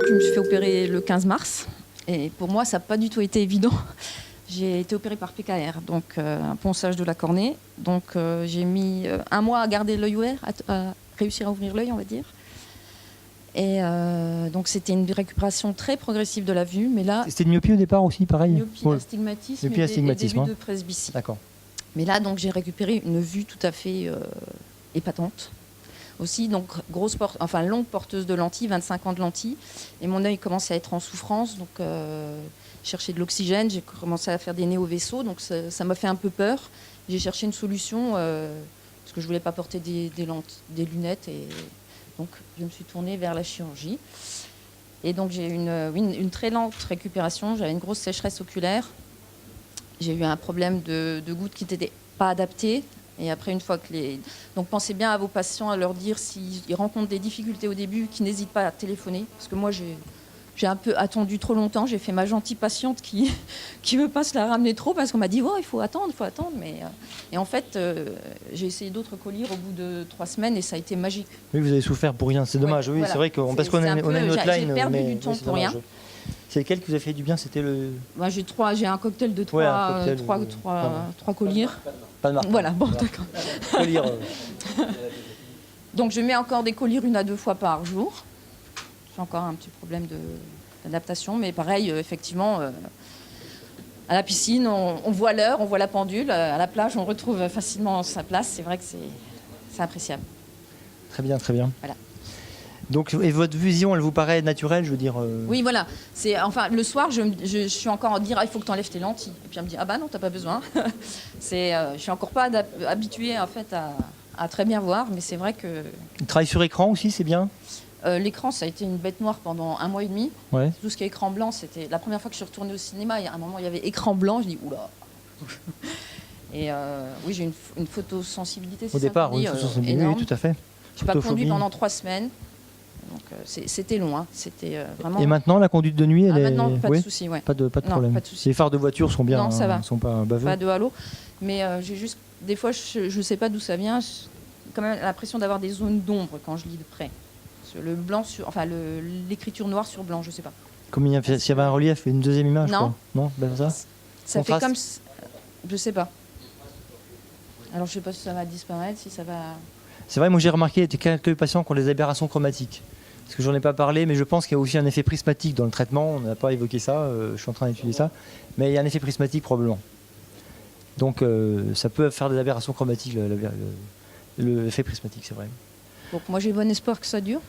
Je me suis fait opérer le 15 mars et pour moi, ça n'a pas du tout été évident. J'ai été opérée par PKR, donc un ponçage de la cornée. Donc j'ai mis 1 mois à garder l'œil ouvert, à réussir à ouvrir l'œil, on va dire. Et donc c'était une récupération très progressive de la vue, mais là... C'était une myopie au départ aussi, pareil? Myopie, astigmatisme, myopie, astigmatisme, et début de presbytie. D'accord. Mais là, donc j'ai récupéré une vue tout à fait épatante. Aussi, donc longue porteuse de lentilles, 25 ans de lentilles. Et mon œil commençait à être en souffrance, donc chercher de l'oxygène. J'ai commencé à faire des néo-vaisseaux, donc ça m'a fait un peu peur. J'ai cherché une solution, parce que je ne voulais pas porter des lunettes. Et donc, je me suis tournée vers la chirurgie. Et donc, j'ai eu une très lente récupération. J'avais une grosse sécheresse oculaire. J'ai eu un problème de gouttes qui n'étaient pas adaptées. Et après, une fois que Donc, pensez bien à vos patients, à leur dire s'ils rencontrent des difficultés au début, qu'ils n'hésitent pas à téléphoner. Parce que moi, j'ai un peu attendu trop longtemps. J'ai fait ma gentille patiente qui ne veut pas se la ramener trop parce qu'on m'a dit oh, il faut attendre. Mais, et en fait, j'ai essayé d'autres collyres au bout de 3 semaines et ça a été magique. Oui, vous avez souffert pour rien. C'est dommage. Oui, voilà. C'est vrai parce qu'on a une hotline. J'ai perdu du temps pour rien. C'est lequel qui vous a fait du bien? C'était le... J'ai un cocktail de 3 collyres. Pas de marque. Voilà, bon, d'accord. Collyres. Donc je mets encore des collyres 1 à 2 fois par jour. J'ai encore un petit problème d'adaptation, mais pareil, effectivement, à la piscine, on voit l'heure, on voit la pendule. À la plage, on retrouve facilement sa place. C'est vrai que c'est appréciable. Très bien, très bien. Voilà. Donc, et votre vision, elle vous paraît naturelle, je veux dire Oui, voilà. Le soir, je suis encore à dire il faut que tu enlèves tes lentilles. Et puis elle me dit ah bah non, t'as pas besoin. Je suis encore pas habituée en fait à très bien voir, mais c'est vrai que. Il travaille sur écran aussi, c'est bien. L'écran, ça a été une bête noire pendant 1 mois et demi. Ouais. Tout ce qui est écran blanc, c'était la première fois que je suis retournée au cinéma. Il y a un moment, il y avait écran blanc. Je dis oula. Et oui, j'ai une photosensibilité. Au départ, oui, énorme. Oui, tout à fait. Je n'ai pas conduit pendant 3 semaines. Donc c'était long, hein. C'était vraiment. Et maintenant, la conduite de nuit, maintenant, pas de souci, ouais. Pas de problème. Pas de souci. Les phares de voiture sont bien, non, ça va. Sont pas baveux. Pas de halo, mais j'ai juste des fois, je sais pas d'où ça vient. J'ai quand même l'impression d'avoir des zones d'ombre quand je lis de près. Le blanc l'écriture noire sur blanc, je sais pas. Comme s'il y avait un relief, une deuxième image. Non. Quoi. Non, ça. Ça fait comme, je sais pas. Alors je sais pas si ça va disparaître, si ça va. C'est vrai, moi j'ai remarqué, il y a quelques patients qui ont des aberrations chromatiques. Parce que j'en ai pas parlé, mais je pense qu'il y a aussi un effet prismatique dans le traitement. On n'a pas évoqué ça, je suis en train d'étudier ça. Mais il y a un effet prismatique probablement. Donc ça peut faire des aberrations chromatiques, l'effet prismatique, c'est vrai. Donc moi j'ai bon espoir que ça dure,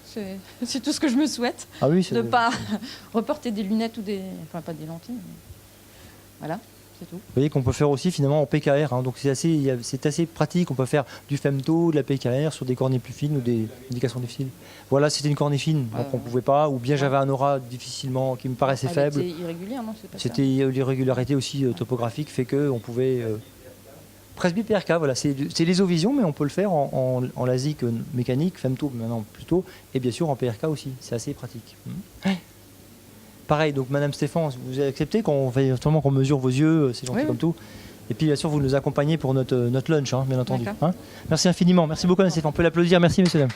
c'est tout ce que je me souhaite. Ah oui, de ne pas reporter des lunettes ou enfin pas des lentilles. Mais... Voilà. C'est tout. Vous voyez qu'on peut faire aussi finalement en PKR, hein, donc c'est assez pratique, on peut faire du femto, de la PKR sur des cornées plus fines ou des indications difficiles. Voilà, c'était une cornée fine, donc on ne pouvait pas, ou bien j'avais un aura difficilement, qui me paraissait faible. C'était irrégulière, non? C'était l'irrégularité aussi topographique, fait qu'on pouvait... Presby PRK, voilà, c'est l'EsoVision, mais on peut le faire en LASIK mécanique, femto maintenant plutôt, et bien sûr en PRK aussi, c'est assez pratique. Pareil, donc Madame Stéphane, vous avez accepté qu'on mesure vos yeux, c'est gentil comme tout. Et puis bien sûr, vous nous accompagnez pour notre lunch, hein, bien entendu. Hein. Merci infiniment, merci beaucoup Madame Stéphane. On peut l'applaudir, merci messieurs dames.